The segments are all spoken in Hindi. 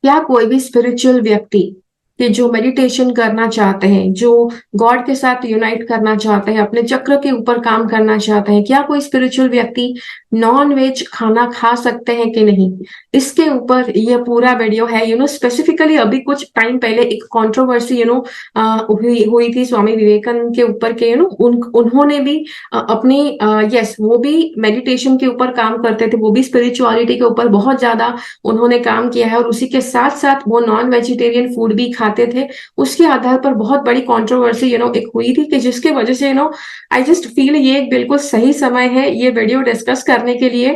क्या कोई भी स्पिरिचुअल व्यक्ति कि जो मेडिटेशन करना चाहते हैं, जो गॉड के साथ यूनाइट करना चाहते हैं, अपने चक्र के ऊपर काम करना चाहते हैं, क्या कोई स्पिरिचुअल व्यक्ति नॉन वेज खाना खा सकते हैं कि नहीं? इसके ऊपर ये पूरा वीडियो है। स्पेसिफिकली अभी कुछ टाइम पहले एक कंट्रोवर्सी हुई हुई थी स्वामी विवेकानंद के ऊपर के उन्होंने भी अपनी यस वो भी मेडिटेशन के ऊपर काम करते थे, वो भी स्पिरिचुअलिटी के ऊपर बहुत ज्यादा उन्होंने काम किया है और उसी के साथ साथ वो नॉन वेजिटेरियन फूड भी खाते थे। उसके आधार पर बहुत बड़ी कंट्रोवर्सी एक हुई थी कि जिसके वजह से आई जस्ट फील ये एक बिल्कुल सही समय है ये वीडियो डिस्कस करने के लिए।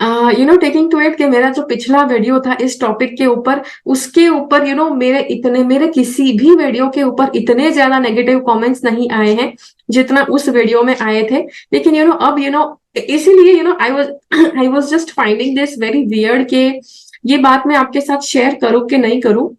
टेकिंग टू इट कि मेरा जो पिछला वीडियो था इस टॉपिक के ऊपर, उसके ऊपर मेरे किसी भी वीडियो के ऊपर इतने ज्यादा नेगेटिव कमेंट्स नहीं आए हैं जितना उस वीडियो में आए थे। लेकिन अब इसीलिए I was just finding this very weird के ये बात मैं आपके साथ शेयर करूं कि नहीं करूं।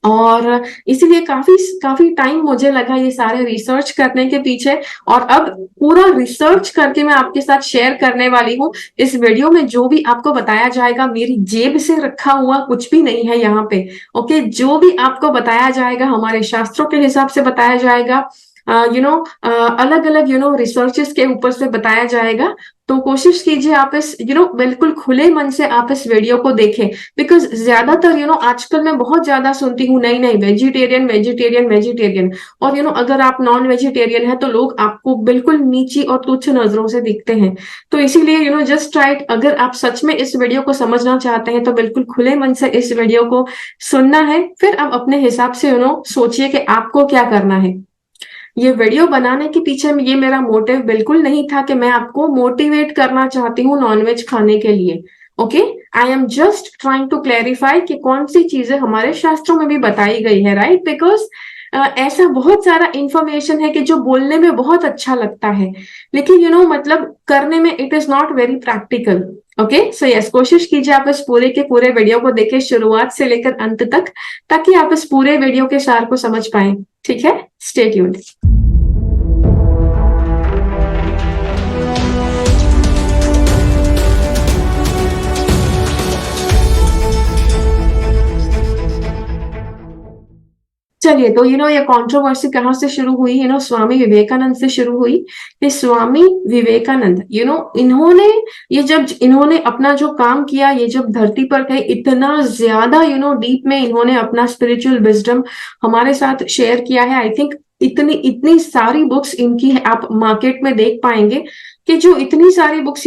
और इसीलिए काफी काफी टाइम मुझे लगा ये सारे रिसर्च करने के पीछे, और अब पूरा रिसर्च करके मैं आपके साथ शेयर करने वाली हूँ। इस वीडियो में जो भी आपको बताया जाएगा मेरी जेब से रखा हुआ कुछ भी नहीं है यहाँ पे। ओके, जो भी आपको बताया जाएगा हमारे शास्त्रों के हिसाब से बताया जाएगा, अलग अलग रिसर्चेस के ऊपर से बताया जाएगा। तो कोशिश कीजिए आप इस बिल्कुल खुले मन से आप इस वीडियो को देखें। बिकॉज ज्यादातर आजकल मैं बहुत ज्यादा सुनती हूँ नहीं नहीं वेजिटेरियन वेजिटेरियन वेजिटेरियन, और अगर आप नॉन वेजिटेरियन है तो लोग आपको बिल्कुल नीची और तुच्छ नजरों से दिखते हैं। तो इसीलिए जस्ट राइट, अगर आप सच में इस वीडियो को समझना चाहते हैं तो बिल्कुल खुले मन से इस वीडियो को सुनना है, फिर आप अपने हिसाब से सोचिए कि आपको क्या करना है। ये वीडियो बनाने के पीछे में ये मेरा मोटिव बिल्कुल नहीं था कि मैं आपको मोटिवेट करना चाहती हूँ नॉनवेज खाने के लिए। Okay, I am just trying to clarify कि कौन सी चीजें हमारे शास्त्रों में भी बताई गई है, राइट? बिकॉज ऐसा बहुत सारा इंफॉर्मेशन है कि जो बोलने में बहुत अच्छा लगता है लेकिन मतलब करने में it is not very practical. Okay, so yes, कोशिश कीजिए आप इस पूरे के पूरे वीडियो को देखें शुरुआत से लेकर अंत तक, ताकि आप इस पूरे वीडियो के सार को समझ पाए। ठीक है, स्टे ट्यून्ड। चलिए, तो ये कंट्रोवर्सी कहाँ से शुरू हुई? स्वामी विवेकानंद से शुरू हुई। कि स्वामी विवेकानंद इन्होंने जब इन्होंने अपना जो काम किया, ये जब धरती पर थे, इतना ज्यादा डीप में इन्होंने अपना स्पिरिचुअल विजडम हमारे साथ शेयर किया है। आई थिंक इतनी इतनी सारी बुक्स इनकी आप मार्केट में देख पाएंगे कि जो इतनी सारी बुक्स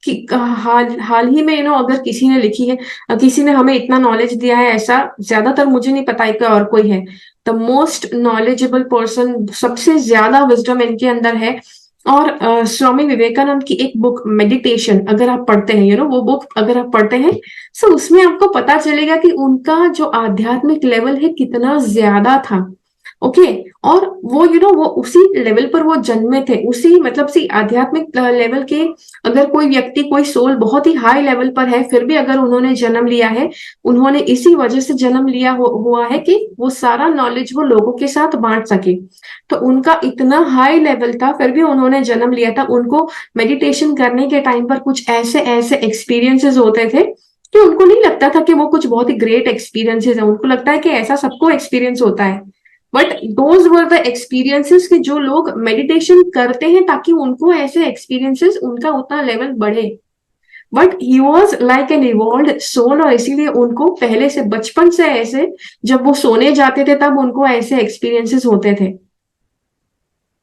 कि हाल हाल ही में अगर किसी ने लिखी है, किसी ने हमें इतना नॉलेज दिया है, ऐसा ज्यादातर मुझे नहीं पता है कि और कोई है। द मोस्ट नॉलेजेबल पर्सन, सबसे ज्यादा विजडम इनके अंदर है। और स्वामी विवेकानंद की एक बुक मेडिटेशन अगर आप पढ़ते हैं, वो बुक अगर आप पढ़ते हैं तो उसमें आपको पता चलेगा कि उनका जो आध्यात्मिक लेवल है कितना ज्यादा था। ओके, और वो वो उसी लेवल पर वो जन्मे थे, उसी मतलब सी आध्यात्मिक लेवल के। अगर कोई व्यक्ति, कोई सोल बहुत ही हाई लेवल पर है, फिर भी अगर उन्होंने जन्म लिया है, उन्होंने इसी वजह से जन्म लिया हुआ है कि वो सारा नॉलेज वो लोगों के साथ बांट सके। तो उनका इतना हाई लेवल था, फिर भी उन्होंने जन्म लिया था। उनको मेडिटेशन करने के टाइम पर कुछ ऐसे ऐसे एक्सपीरियंसेस होते थे कि उनको नहीं लगता था कि वो कुछ बहुत ही ग्रेट एक्सपीरियंसेस है, उनको लगता है कि ऐसा सबको एक्सपीरियंस होता है। But those were the experiences कि जो लोग मेडिटेशन करते हैं ताकि उनको ऐसे एक्सपीरियंसेस, उनका उतना लेवल बढ़े। But he was like an evolve soul, और इसीलिए उनको पहले से बचपन से ऐसे, जब वो सोने जाते थे तब उनको ऐसे एक्सपीरियंसेस होते थे।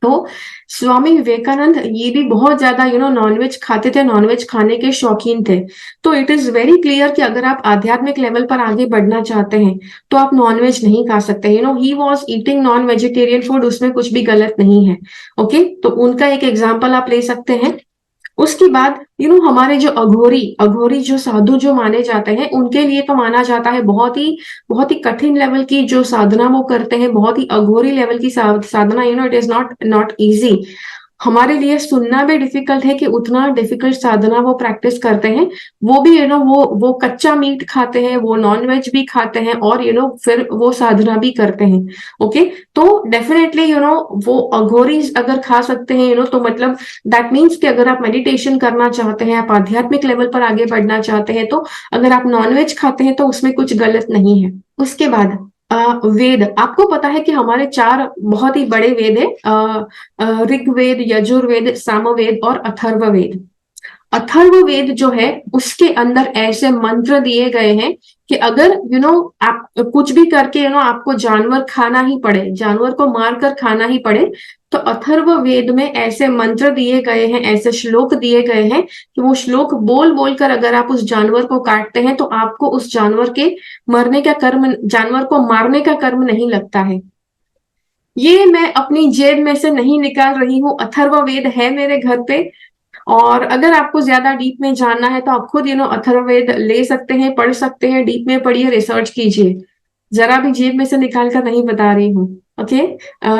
तो स्वामी विवेकानंद ये भी बहुत ज्यादा नॉनवेज खाते थे, नॉनवेज खाने के शौकीन थे। तो इट इज वेरी क्लियर कि अगर आप आध्यात्मिक लेवल पर आगे बढ़ना चाहते हैं तो आप नॉनवेज नहीं खा सकते। He was eating non vegetarian food, उसमें कुछ भी गलत नहीं है। ओके, तो उनका एक एग्जाम्पल आप ले सकते हैं। उसके बाद हमारे जो अघोरी अघोरी जो साधु जो माने जाते हैं, उनके लिए तो माना जाता है बहुत ही कठिन लेवल की जो साधना वो करते हैं, बहुत ही अघोरी लेवल की साधना। It is not not easy. हमारे लिए सुनना भी डिफिकल्ट है कि उतना डिफिकल्ट साधना वो प्रैक्टिस करते हैं। वो भी वो कच्चा मीट खाते हैं, वो नॉन वेज भी खाते हैं, और फिर वो साधना भी करते हैं। ओके, तो डेफिनेटली वो अघोरीज अगर खा सकते हैं तो मतलब दैट मीन्स कि अगर आप मेडिटेशन करना चाहते हैं, आप आध्यात्मिक लेवल पर आगे बढ़ना चाहते हैं, तो अगर आप नॉन वेज खाते हैं तो उसमें कुछ गलत नहीं है। उसके बाद वेद, आपको पता है कि हमारे 4 बहुत ही बड़े वेद है, ऋग्वेद, यजुर्वेद, सामवेद और अथर्ववेद। अथर्ववेद जो है उसके अंदर ऐसे मंत्र दिए गए हैं कि अगर आप कुछ भी करके आपको जानवर खाना ही पड़े, जानवर को मारकर खाना ही पड़े, तो अथर्ववेद में ऐसे मंत्र दिए गए हैं, ऐसे श्लोक दिए गए हैं कि वो श्लोक बोल बोलकर अगर आप उस जानवर को काटते हैं तो आपको उस जानवर के मरने का कर्म, जानवर को मारने का कर्म नहीं लगता है। ये मैं अपनी जेब में से नहीं निकाल रही हूँ, अथर्ववेद है मेरे घर पे। और अगर आपको ज्यादा डीप में जानना है तो आप खुद अथर्ववेद ले सकते हैं, पढ़ सकते हैं, डीप में पढ़िए, रिसर्च कीजिए। जरा भी जेब में से निकाल कर नहीं बता रही हूँ। ओके।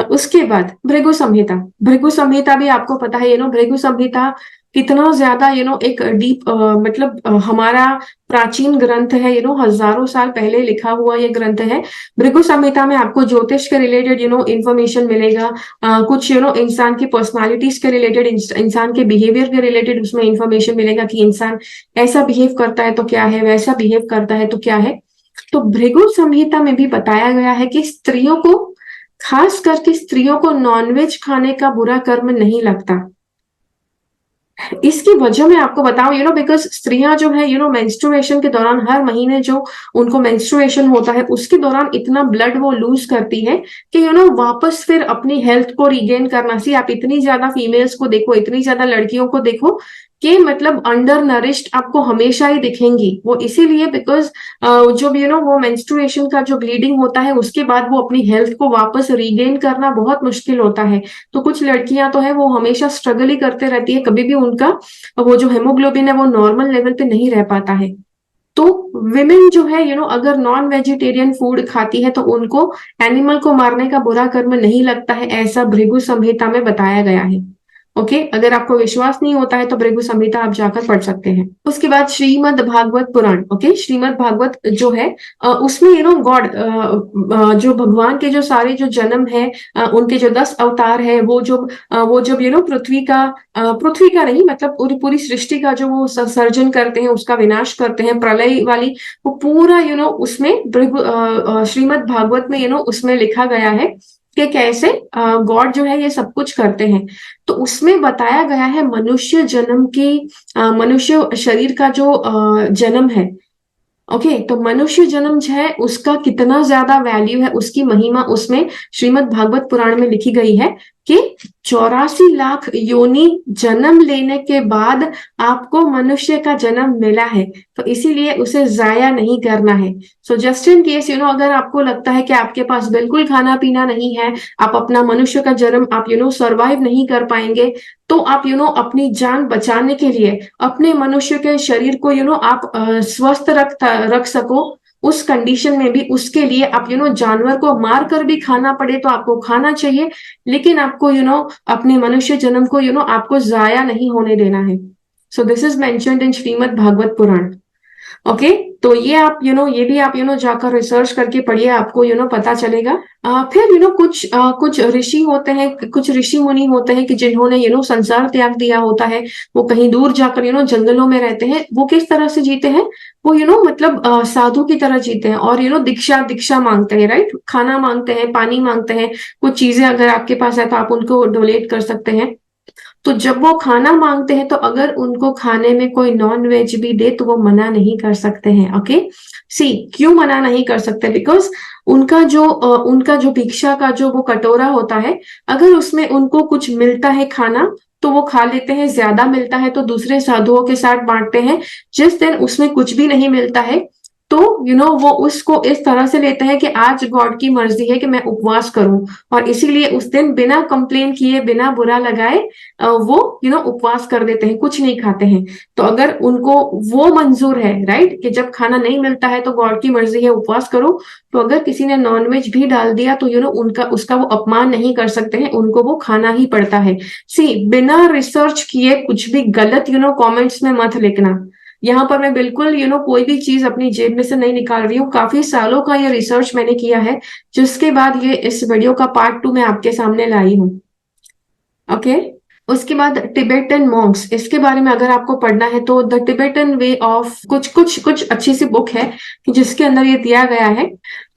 उसके बाद भृगु संहिता। भृगु संहिता भी आपको पता है, भृगु संहिता कितना ज्यादा एक डीप, मतलब हमारा प्राचीन ग्रंथ है, हजारों साल पहले लिखा हुआ ये ग्रंथ है। भृगु संहिता में आपको ज्योतिष के रिलेटेड इंफॉर्मेशन मिलेगा, कुछ इंसान की पर्सनालिटीज के रिलेटेड, इंसान के बिहेवियर के रिलेटेड उसमें इंफॉर्मेशन मिलेगा कि इंसान ऐसा बिहेव करता है तो क्या है, वैसा बिहेव करता है तो क्या है। तो भृगु संहिता में भी बताया गया है कि स्त्रियों को, खास करके स्त्रियों को नॉनवेज खाने का बुरा कर्म नहीं लगता। इसकी वजह मैं आपको बताऊं, बिकॉज स्त्रियां जो है मेंस्ट्रुएशन के दौरान, हर महीने जो उनको मेंस्ट्रुएशन होता है उसके दौरान इतना ब्लड वो लूज करती है कि वापस फिर अपनी हेल्थ को रिगेन करना सी। आप इतनी ज्यादा फीमेल्स को देखो, इतनी ज्यादा लड़कियों को देखो कि मतलब अंडर नरिश्ड आपको हमेशा ही दिखेंगी। वो इसीलिए बिकॉज जो भी वो मेंस्ट्रुएशन का जो ब्लीडिंग होता है उसके बाद वो अपनी हेल्थ को वापस रिगेन करना बहुत मुश्किल होता है। तो कुछ लड़कियां तो है वो हमेशा स्ट्रगल ही करते रहती है, कभी भी उनका वो जो हेमोग्लोबिन है वो नॉर्मल लेवल पे नहीं रह पाता है। तो विमेन जो है अगर नॉन वेजिटेरियन फूड खाती है तो उनको एनिमल को मारने का बुरा कर्म नहीं लगता है, ऐसा भृगु संहिता में बताया गया है। ओके, अगर आपको विश्वास नहीं होता है तो भृगु संहिता आप जाकर पढ़ सकते हैं। उसके बाद श्रीमद् भागवत पुराण। ओके, श्रीमद् भागवत जो है उसमें गॉड, जो भगवान के जो सारे जो जन्म है, उनके जो 10 अवतार है, वो जब पृथ्वी का नहीं, मतलब पूरी पूरी सृष्टि का जो वो सर्जन करते हैं, उसका विनाश करते हैं, प्रलय वाली वो पूरा उसमें श्रीमद् भागवत में उसमें लिखा गया है कि कैसे गॉड जो है ये सब कुछ करते हैं। तो उसमें बताया गया है मनुष्य जन्म की, मनुष्य शरीर का जो जन्म है। ओके, तो मनुष्य जन्म जो है उसका कितना ज्यादा वैल्यू है, उसकी महिमा उसमें श्रीमद् भागवत पुराण में लिखी गई है कि 84 लाख योनि जन्म लेने के बाद आपको मनुष्य का जन्म मिला है, तो इसीलिए उसे जाया नहीं करना है। सो जस्ट इन केस अगर आपको लगता है कि आपके पास बिल्कुल खाना पीना नहीं है, आप अपना मनुष्य का जन्म आप सर्वाइव नहीं कर पाएंगे, तो आप अपनी जान बचाने के लिए अपने मनुष्य के शरीर को आप स्वस्थ रख सको, उस कंडीशन में भी उसके लिए आप जानवर को मार कर भी खाना पड़े तो आपको खाना चाहिए, लेकिन आपको अपने मनुष्य जन्म को आपको जाया नहीं होने देना है। So this is mentioned in Shrimad Bhagavata Purana. Okay, तो ये आप ये भी आप जाकर रिसर्च करके पढ़िए, आपको पता चलेगा। फिर कुछ ऋषि होते हैं, कुछ ऋषि मुनि होते हैं कि जिन्होंने संसार त्याग दिया होता है, वो कहीं दूर जाकर जंगलों में रहते हैं। वो किस तरह से जीते हैं, वो मतलब साधु की तरह जीते हैं, और दीक्षा दीक्षा मांगते हैं, राइट, खाना मांगते हैं, पानी मांगते हैं, कुछ चीजें अगर आपके पास है तो आप उनको डोनेट कर सकते हैं। तो जब वो खाना मांगते हैं तो अगर उनको खाने में कोई नॉन वेज भी दे तो वो मना नहीं कर सकते हैं। ओके, सी क्यों मना नहीं कर सकते, बिकॉज उनका जो भिक्षा का जो वो कटोरा होता है, अगर उसमें उनको कुछ मिलता है खाना तो वो खा लेते हैं, ज्यादा मिलता है तो दूसरे साधुओं के साथ बांटते हैं। जिस दिन उसमें कुछ भी नहीं मिलता है तो वो उसको इस तरह से लेते हैं कि आज गॉड की मर्जी है कि मैं उपवास करूं, और इसीलिए उस दिन बिना कंप्लेन किए, बिना बुरा लगाए वो उपवास कर देते हैं, कुछ नहीं खाते हैं। तो अगर उनको वो मंजूर है, राइट, कि जब खाना नहीं मिलता है तो गॉड की मर्जी है उपवास करो, तो अगर किसी ने नॉनवेज भी डाल दिया तो उनका उसका वो अपमान नहीं कर सकते हैं, उनको वो खाना ही पड़ता है। सी, बिना रिसर्च किए कुछ भी गलत कमेंट्स में मत लिखना। यहाँ पर मैं बिल्कुल कोई भी चीज अपनी जेब में से नहीं निकाल रही हूँ, काफी सालों का ये रिसर्च मैंने किया है, जिसके बाद ये इस वीडियो का पार्ट 2 मैं आपके सामने लाई हूँ। ओके। उसके बाद टिबेटन मॉन्क्स, इसके बारे में अगर आपको पढ़ना है तो द टिबेटन वे ऑफ कुछ कुछ कुछ अच्छी सी बुक है कि जिसके अंदर ये दिया गया है।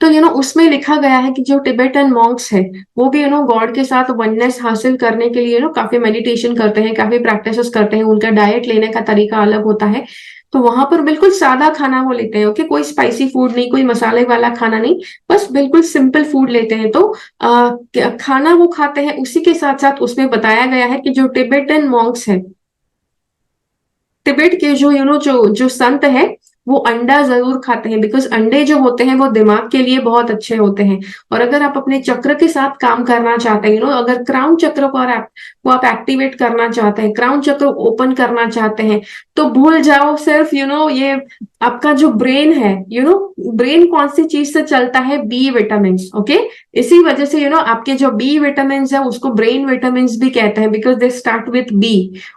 तो उसमें लिखा गया है कि जो टिबेटन मॉन्क्स है वो भी गॉड के साथ वननेस हासिल करने के लिए काफी मेडिटेशन करते हैं, काफी प्रैक्टिसेस करते हैं, उनका डाइट लेने का तरीका अलग होता है। तो वहां पर बिल्कुल सादा खाना वो लेते हैं। ओके, कोई स्पाइसी फूड नहीं, कोई मसाले वाला खाना नहीं, बस बिल्कुल सिंपल फूड लेते हैं। तो खाना वो खाते हैं, उसी के साथ साथ उसमें बताया गया है कि जो टिबेटन मॉन्क्स है, तिब्बत के जो जो जो संत है, वो अंडा जरूर खाते हैं, बिकॉज अंडे जो होते हैं वो दिमाग के लिए बहुत अच्छे होते हैं। और अगर आप अपने चक्र के साथ काम करना चाहते हैं, अगर क्राउन चक्र को आप एक्टिवेट करना चाहते हैं, क्राउन चक्र ओपन करना चाहते हैं, तो भूल जाओ सिर्फ ये आपका जो ब्रेन है, ब्रेन कौन सी चीज से चलता है, बी विटामिन। ओके, इसी वजह से आपके जो बी विटामिन है उसको ब्रेन विटामिन भी कहते हैं, because they start with B.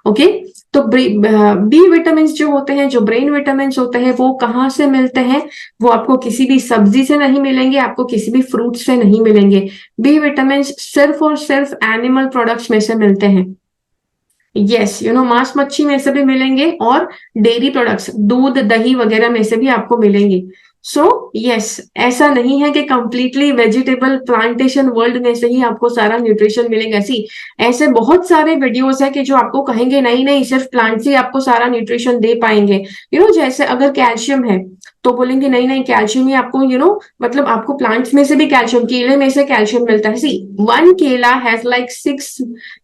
Okay, तो बी विटामिन जो होते हैं, जो ब्रेन विटामिन होते हैं, वो कहाँ से मिलते हैं? वो आपको किसी भी सब्जी से नहीं मिलेंगे, आपको किसी भी फ्रूट से नहीं मिलेंगे। बी विटामिन सिर्फ और सिर्फ एनिमल प्रोडक्ट्स में से मिलते हैं। यस, मांस मच्छी में से भी मिलेंगे, और डेयरी प्रोडक्ट्स, दूध दही वगैरह में से भी आपको मिलेंगे। सो यस, ऐसा नहीं है कि कंप्लीटली वेजिटेबल प्लांटेशन वर्ल्ड में से ही आपको सारा न्यूट्रिशन मिलेगा। ऐसे बहुत सारे वीडियोस है कि जो आपको कहेंगे नहीं नहीं सिर्फ प्लांट से आपको सारा न्यूट्रिशन दे पाएंगे। जैसे अगर कैल्शियम है तो बोलेंगे नहीं नहीं कैल्शियम ही आपको मतलब आपको प्लांट्स में से भी कैल्शियम, केले में से कैल्शियम मिलता है। सी, वन केला has like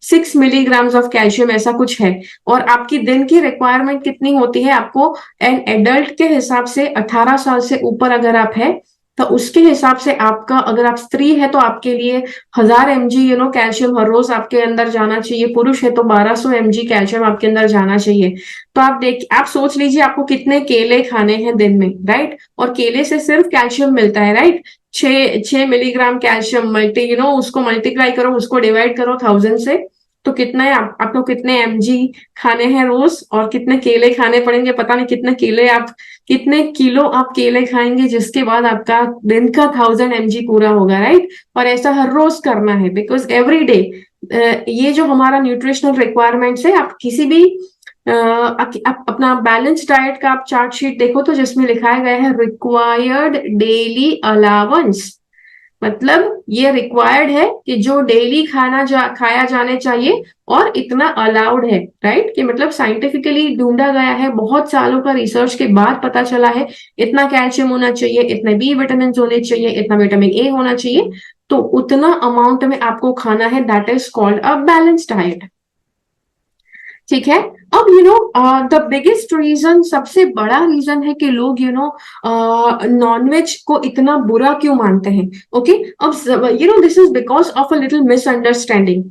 6 milligrams of calcium, ऐसा कुछ है। और आपकी दिन की रिक्वायरमेंट कितनी होती है? आपको एन एडल्ट के हिसाब से 18 साल से ऊपर अगर आप है तो उसके हिसाब से आपका, अगर आप स्त्री है तो आपके लिए 1000 mg कैल्शियम हर रोज आपके अंदर जाना चाहिए। पुरुष है तो 1200 mg कैल्शियम आपके अंदर जाना चाहिए। तो आप सोच लीजिए आपको कितने केले खाने हैं दिन में, राइट? और केले से सिर्फ कैल्शियम मिलता है, राइट? 6 मिलीग्राम कैल्शियम उसको मल्टीप्लाई करो, उसको डिवाइड करो 1000 से, तो कितना है? आपको कितने mg खाने हैं रोज, और कितने केले खाने पड़ेंगे? पता नहीं कितने किलो आप केले खाएंगे, जिसके बाद आपका दिन का 1000 mg पूरा होगा, राइट? और ऐसा हर रोज करना है, बिकॉज एवरी डे ये जो हमारा न्यूट्रिशनल रिक्वायरमेंट्स है, आप किसी भी आप अपना बैलेंस डाइट का आप चार्ट शीट देखो तो जिसमें लिखाया गया है रिक्वायर्ड डेली अलावेंस, मतलब ये रिक्वायर्ड है कि जो डेली खाया जाने चाहिए, और इतना अलाउड है, राइट? कि मतलब साइंटिफिकली ढूंढा गया है, बहुत सालों का रिसर्च के बाद पता चला है इतना कैल्शियम होना चाहिए, इतने बी विटामिन होने चाहिए, इतना विटामिन ए होना चाहिए, तो उतना अमाउंट में आपको खाना है। That is called a balance diet. ठीक है। अब द बिगेस्ट रीजन, सबसे बड़ा रीजन है कि लोग नॉनवेज को इतना बुरा क्यों मानते हैं। ओके, अब this is because of a little misunderstanding.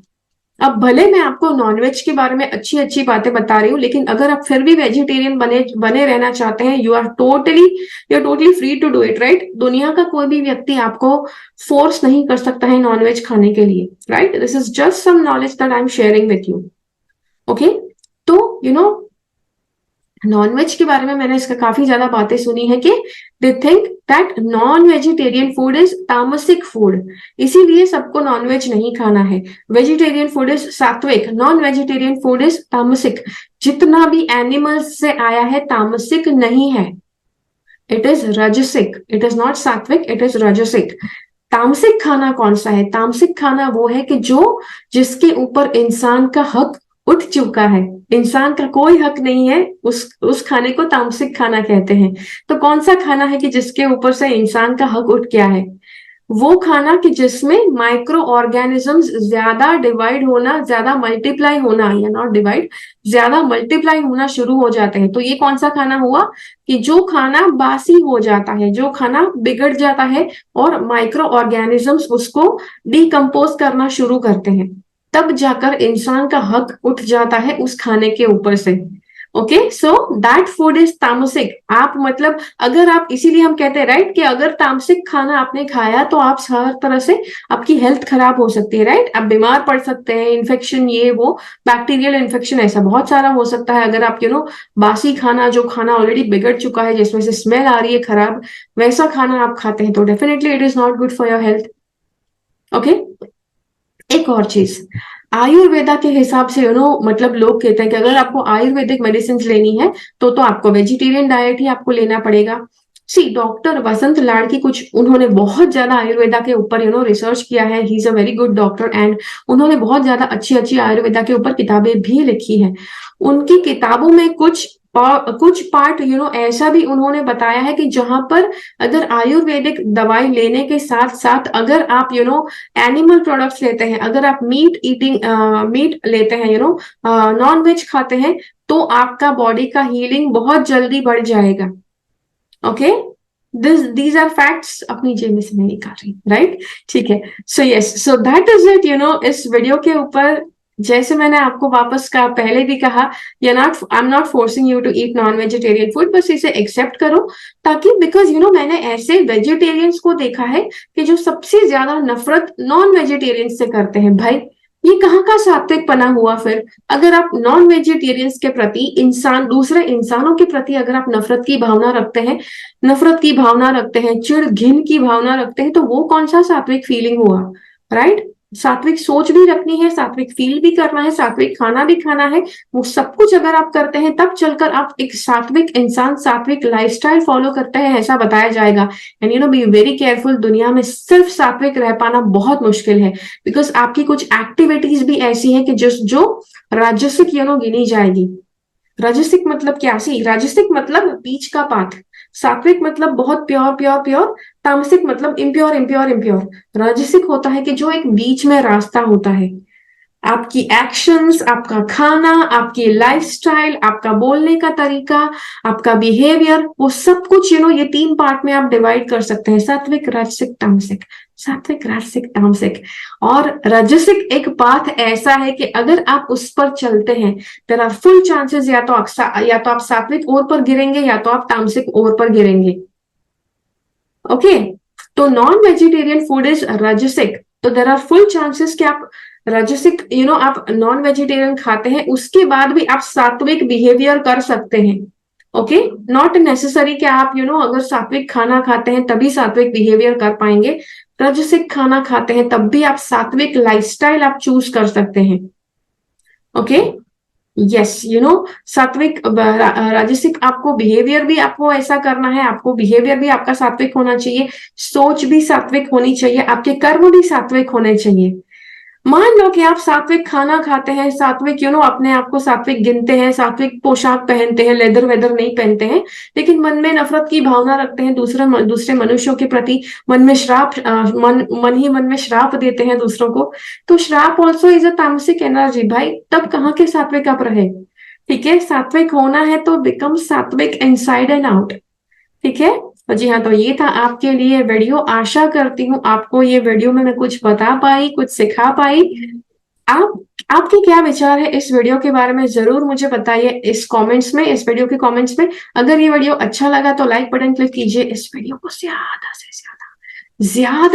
अब भले मैं आपको नॉनवेज के बारे में अच्छी अच्छी बातें बता रही हूँ, लेकिन अगर आप फिर भी वेजिटेरियन बने बने रहना चाहते हैं, you are totally free to do it, right? दुनिया का कोई भी व्यक्ति आपको फोर्स नहीं कर सकता है नॉनवेज खाने के लिए, right? This is just some knowledge that I am sharing with you. Okay, तो नॉनवेज के बारे में मैंने इसका काफी ज्यादा बातें सुनी है कि they think that non vegetarian food is तामसिक फूड, इसीलिए सबको नॉनवेज नहीं खाना है। वेजिटेरियन फूड इज सात्विक, नॉन वेजिटेरियन फूड इज तामसिक। जितना भी एनिमल्स से आया है तामसिक नहीं है, इट इज रजसिक, इट इज नॉट सात्विक, इट इज रजसिक। तामसिक खाना कौन सा है? तामसिक खाना वो है कि जिसके ऊपर इंसान का हक उठ चुका है, इंसान का कोई हक नहीं है, उस खाने को तामसिक खाना कहते हैं। तो कौन सा खाना है कि जिसके ऊपर से इंसान का हक उठ गया है? वो खाना कि जिसमें माइक्रो ऑर्गेनिजम्स ज्यादा डिवाइड होना, ज्यादा मल्टीप्लाई होना, या नॉट डिवाइड, ज्यादा मल्टीप्लाई होना शुरू हो जाते हैं। तो ये कौन सा खाना हुआ कि जो खाना बासी हो जाता है, जो खाना बिगड़ जाता है और माइक्रो ऑर्गेनिजम्स उसको डिकम्पोज करना शुरू करते हैं, तब जाकर इंसान का हक उठ जाता है उस खाने के ऊपर से। Okay, so that food is तामसिक। आप मतलब अगर आप, इसीलिए हम कहते हैं राइट कि अगर तामसिक खाना आपने खाया तो आप हर तरह से आपकी हेल्थ खराब हो सकती है, राइट? आप बीमार पड़ सकते हैं, इन्फेक्शन ये वो, बैक्टीरियल इन्फेक्शन ऐसा बहुत सारा हो सकता है अगर आप बासी खाना, जो खाना ऑलरेडी बिगड़ चुका है जिसमें से स्मेल आ रही है खराब, वैसा खाना आप खाते हैं तो definitely it is not good for your health. Okay, एक और चीज, आयुर्वेदा के हिसाब से मतलब लोग कहते हैं कि अगर आपको आयुर्वेदिक मेडिसिन लेनी है तो आपको वेजिटेरियन डाइट ही आपको लेना पड़ेगा। सी डॉक्टर वसंत लाड की कुछ, उन्होंने बहुत ज्यादा आयुर्वेदा के ऊपर रिसर्च किया है। He is a very good doctor and उन्होंने बहुत ज्यादा अच्छी अच्छी आयुर्वेदा के ऊपर किताबें भी लिखी है। उनकी किताबों में कुछ पार्ट ऐसा भी उन्होंने बताया है कि जहां पर अगर आयुर्वेदिक दवाई लेने के साथ साथ अगर आप एनिमल प्रोडक्ट्स लेते हैं, अगर आप मीट लेते हैं, नॉन वेज खाते हैं, तो आपका बॉडी का हीलिंग बहुत जल्दी बढ़ जाएगा। ओके, दीज आर फैक्ट्स, अपनी जेब से मैं निकाल रही, राइट? ठीक है, so yes, so that is it. इस वीडियो के ऊपर जैसे मैंने आपको वापस कहा, पहले भी कहा, I am not forcing you to eat non vegetarian food, बस इसे एक्सेप्ट करो, ताकि बिकॉज मैंने ऐसे वेजिटेरियंस को देखा है कि जो सबसे ज्यादा नफरत नॉन वेजिटेरियन से करते हैं। भाई ये कहाँ का सात्विक पना हुआ फिर? अगर आप नॉन वेजिटेरियंस के प्रति, दूसरे इंसानों के प्रति अगर आप नफरत की भावना रखते हैं, चिढ़ घिन की भावना रखते हैं, तो वो कौन सा सात्विक फीलिंग हुआ, राइट? सात्विक सोच भी रखनी है, सात्विक फील भी करना है, सात्विक खाना भी खाना है, वो सब कुछ अगर आप करते हैं तब चलकर आप एक सात्विक इंसान, सात्विक लाइफस्टाइल फॉलो करते हैं, ऐसा बताया जाएगा। एंड बी वेरी केयरफुल, दुनिया में सिर्फ सात्विक रह पाना बहुत मुश्किल है, बिकॉज आपकी कुछ एक्टिविटीज भी ऐसी है कि जो राजसिक गिनी जाएगी। राजसिक मतलब क्या? सी राजसिक मतलब बीच का पाथ, सात्विक मतलब बहुत प्योर प्योर प्योर, तामसिक मतलब इम्प्योर इम्प्योर इम्प्योर। राजसिक होता है कि जो एक बीच में रास्ता होता है, आपकी एक्शंस, आपका खाना, आपकी लाइफस्टाइल, आपका बोलने का तरीका, आपका बिहेवियर, वो सब कुछ ये 3 पार्ट में आप डिवाइड कर सकते हैं, सात्विक, राजसिक, तामसिक। सात्विक, राजसिक, तामसिक। और राजसिक एक पाथ ऐसा है कि अगर आप उस पर चलते हैं, देयर आर फुल चांसेस या तो आप सात्विक ओर पर गिरेंगे या तो आप तामसिक ओर पर गिरेंगे। ओके, तो नॉन वेजिटेरियन फूड इज राजसिक, तो देयर आर फुल चांसेस कि आप राजसिक, आप नॉन वेजिटेरियन खाते हैं, उसके बाद भी आप सात्विक बिहेवियर कर सकते हैं। ओके, नॉट नेसेसरी कि आप अगर सात्विक खाना खाते हैं तभी सात्विक बिहेवियर कर पाएंगे। राजसिक खाना खाते हैं तब भी आप सात्विक लाइफस्टाइल आप चूज कर सकते हैं। ओके, यस, सात्विक राजसिक, आपको बिहेवियर भी आपको ऐसा करना है, आपको बिहेवियर भी आपका सात्विक होना चाहिए, सोच भी सात्विक होनी चाहिए, आपके कर्म भी सात्विक होने चाहिए। मान लो कि आप सात्विक खाना खाते हैं, सात्विक अपने आप को सात्विक गिनते हैं, सात्विक पोशाक पहनते हैं, लेदर वेदर नहीं पहनते हैं, लेकिन मन में नफरत की भावना रखते हैं दूसरे मनुष्यों के प्रति, मन में श्राप, मन में श्राप देते हैं दूसरों को, तो श्राप ऑल्सो इज अ तामसिक एनर्जी। भाई तब कहाँ के सात्विक आप रहे? ठीक है, सात्विक होना है तो बिकम सात्विक इनसाइड एंड आउट। ठीक है, तो जी हाँ, तो ये था आपके लिए वीडियो। आशा करती हूँ आपको ये वीडियो में मैं कुछ बता पाई, कुछ सिखा पाई। आप आपके क्या विचार है इस वीडियो के बारे में, जरूर मुझे बताइए इस कमेंट्स में, इस वीडियो के कमेंट्स में। अगर ये वीडियो अच्छा लगा तो लाइक बटन क्लिक कीजिए, इस वीडियो को ज्यादा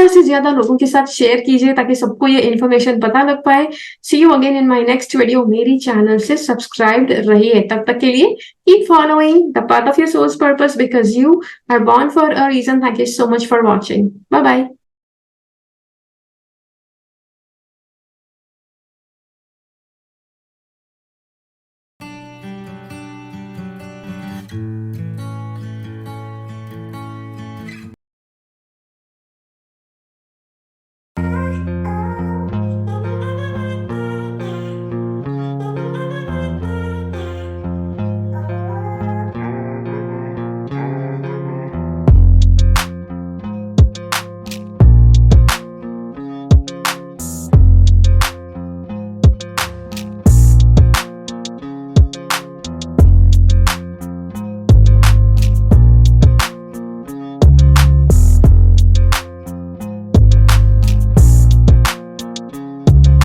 से ज्यादा लोगों के साथ शेयर कीजिए ताकि सबको ये इन्फॉर्मेशन पता लग पाए। See you again in my next video. मेरी चैनल से सब्सक्राइब्ड रहिए, तब तक के लिए keep following the path of your soul's purpose because you are born for a reason. Thank you so much for watching. Bye bye.